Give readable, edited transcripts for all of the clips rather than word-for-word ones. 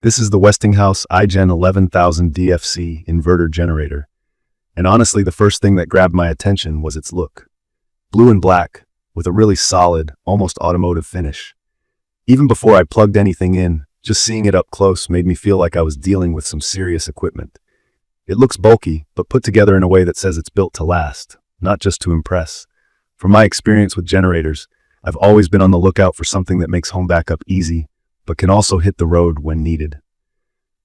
This is the Westinghouse iGen11000DFc inverter generator, and honestly the first thing that grabbed my attention was its look. Blue and black, with a really solid, almost automotive finish. Even before I plugged anything in, just seeing it up close made me feel like I was dealing with some serious equipment. It looks bulky, but put together in a way that says it's built to last, not just to impress. From my experience with generators, I've always been on the lookout for something that makes home backup easy, but can also hit the road when needed.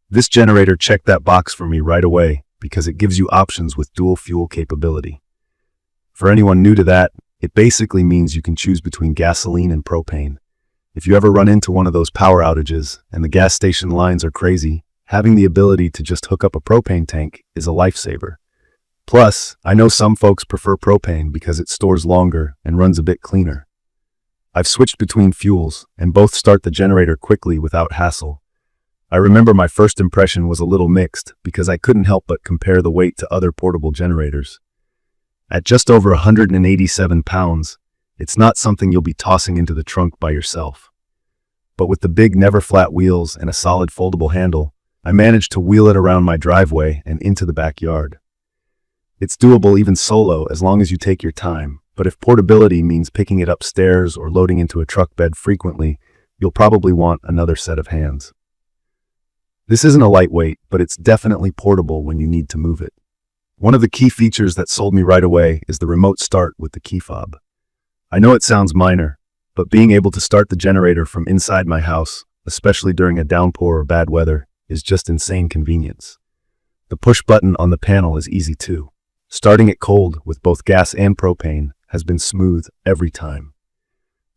This generator checked that box for me right away because it gives you options with dual fuel capability. For anyone new to that, it basically means you can choose between gasoline and propane. If you ever run into one of those power outages and the gas station lines are crazy, having the ability to just hook up a propane tank is a lifesaver. Plus, I know some folks prefer propane because it stores longer and runs a bit cleaner. I've switched between fuels, and both start the generator quickly without hassle. I remember my first impression was a little mixed because I couldn't help but compare the weight to other portable generators. At just over 187 pounds, it's not something you'll be tossing into the trunk by yourself. But with the big never-flat wheels and a solid foldable handle, I managed to wheel it around my driveway and into the backyard. It's doable even solo as long as you take your time. But if portability means picking it upstairs or loading into a truck bed frequently, you'll probably want another set of hands. This isn't a lightweight, but it's definitely portable when you need to move it. One of the key features that sold me right away is the remote start with the key fob. I know it sounds minor, but being able to start the generator from inside my house, especially during a downpour or bad weather, is just insane convenience. The push button on the panel is easy too. Starting it cold with both gas and propane has been smooth every time.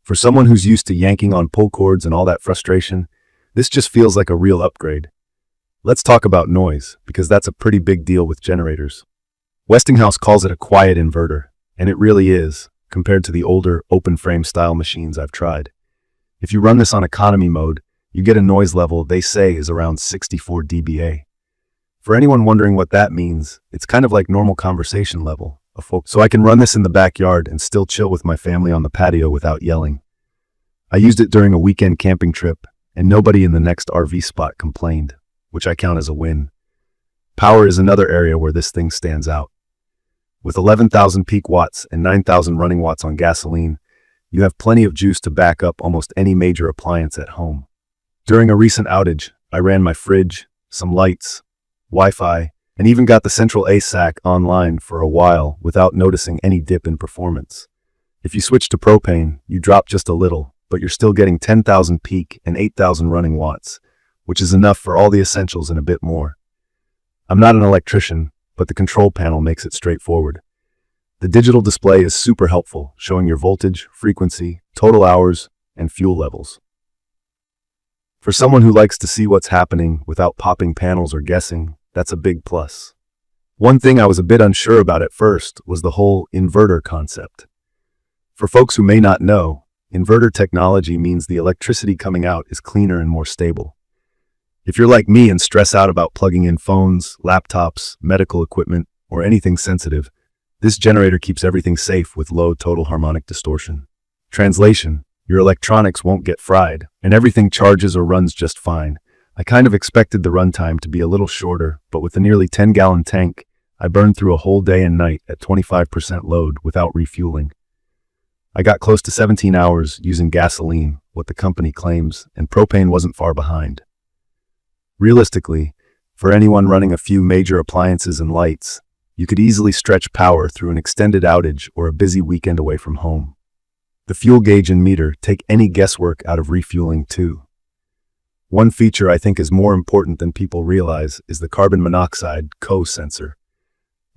For someone who's used to yanking on pull cords and all that frustration, this just feels like a real upgrade. Let's talk about noise, because that's a pretty big deal with generators. Westinghouse calls it a quiet inverter, and it really is, compared to the older open-frame style machines I've tried. If you run this on economy mode, you get a noise level they say is around 64 dBA. For anyone wondering what that means, it's kind of like normal conversation level. So I can run this in the backyard and still chill with my family on the patio without yelling. I used it during a weekend camping trip, and nobody in the next RV spot complained, which I count as a win. Power is another area where this thing stands out. With 11,000 peak watts and 9,000 running watts on gasoline, you have plenty of juice to back up almost any major appliance at home. During a recent outage, I ran my fridge, some lights, Wi-Fi, and even got the central ASAC online for a while without noticing any dip in performance. If you switch to propane, you drop just a little, but you're still getting 10,000 peak and 8,000 running watts, which is enough for all the essentials and a bit more. I'm not an electrician, but the control panel makes it straightforward. The digital display is super helpful, showing your voltage, frequency, total hours, and fuel levels. For someone who likes to see what's happening without popping panels or guessing, that's a big plus. One thing I was a bit unsure about at first was the whole inverter concept. For folks who may not know, inverter technology means the electricity coming out is cleaner and more stable. If you're like me and stress out about plugging in phones, laptops, medical equipment, or anything sensitive, this generator keeps everything safe with low total harmonic distortion. Translation: your electronics won't get fried, and everything charges or runs just fine. I kind of expected the runtime to be a little shorter, but with a nearly 10-gallon tank, I burned through a whole day and night at 25% load without refueling. I got close to 17 hours using gasoline, what the company claims, and propane wasn't far behind. Realistically, for anyone running a few major appliances and lights, you could easily stretch power through an extended outage or a busy weekend away from home. The fuel gauge and meter take any guesswork out of refueling too. One feature I think is more important than people realize is the carbon monoxide CO sensor.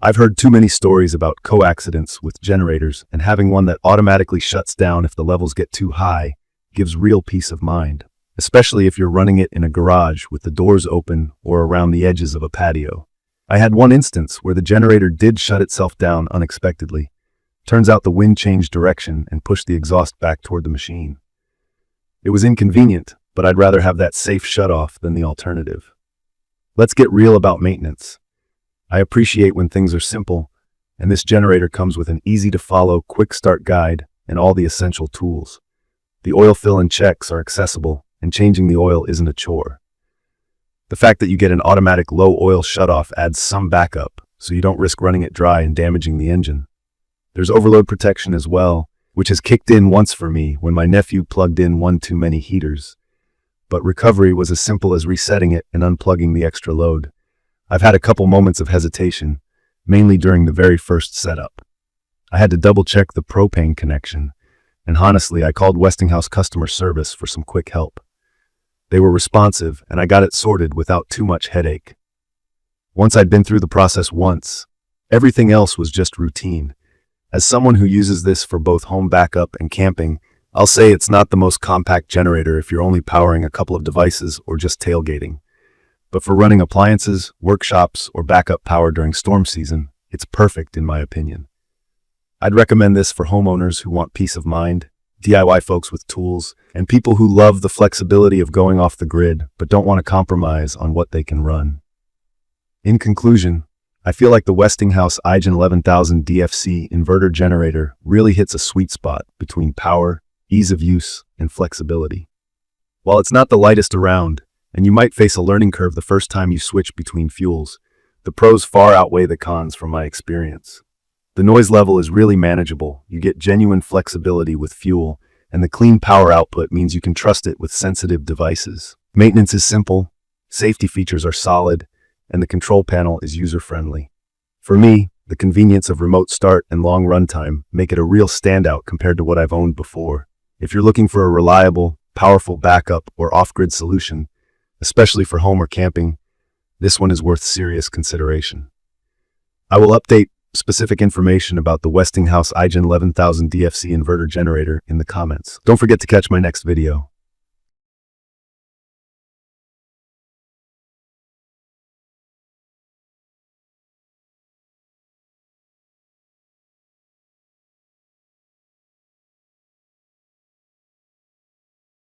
I've heard too many stories about CO accidents with generators, and having one that automatically shuts down if the levels get too high gives real peace of mind, especially if you're running it in a garage with the doors open or around the edges of a patio. I had one instance where the generator did shut itself down unexpectedly. Turns out the wind changed direction and pushed the exhaust back toward the machine. It was inconvenient, but I'd rather have that safe shutoff than the alternative. Let's get real about maintenance. I appreciate when things are simple, and this generator comes with an easy-to-follow quick start guide and all the essential tools. The oil fill and checks are accessible, and changing the oil isn't a chore. The fact that you get an automatic low oil shutoff adds some backup, so you don't risk running it dry and damaging the engine. There's overload protection as well, which has kicked in once for me when my nephew plugged in one too many heaters. But recovery was as simple as resetting it and unplugging the extra load. I've had a couple moments of hesitation, mainly during the very first setup. I had to double-check the propane connection, and honestly, I called Westinghouse customer service for some quick help. They were responsive, and I got it sorted without too much headache. Once I'd been through the process once, everything else was just routine. As someone who uses this for both home backup and camping, I'll say it's not the most compact generator if you're only powering a couple of devices or just tailgating. But for running appliances, workshops, or backup power during storm season, it's perfect in my opinion. I'd recommend this for homeowners who want peace of mind, DIY folks with tools, and people who love the flexibility of going off the grid but don't want to compromise on what they can run. In conclusion, I feel like the Westinghouse iGen11000DFc inverter generator really hits a sweet spot between power, ease of use, and flexibility. While it's not the lightest around, and you might face a learning curve the first time you switch between fuels, the pros far outweigh the cons from my experience. The noise level is really manageable, you get genuine flexibility with fuel, and the clean power output means you can trust it with sensitive devices. Maintenance is simple, safety features are solid, and the control panel is user-friendly. For me, the convenience of remote start and long runtime make it a real standout compared to what I've owned before. If you're looking for a reliable, powerful backup or off-grid solution, especially for home or camping, this one is worth serious consideration. I will update specific information about the Westinghouse iGen11000DFc inverter generator in the comments. Don't forget to catch my next video.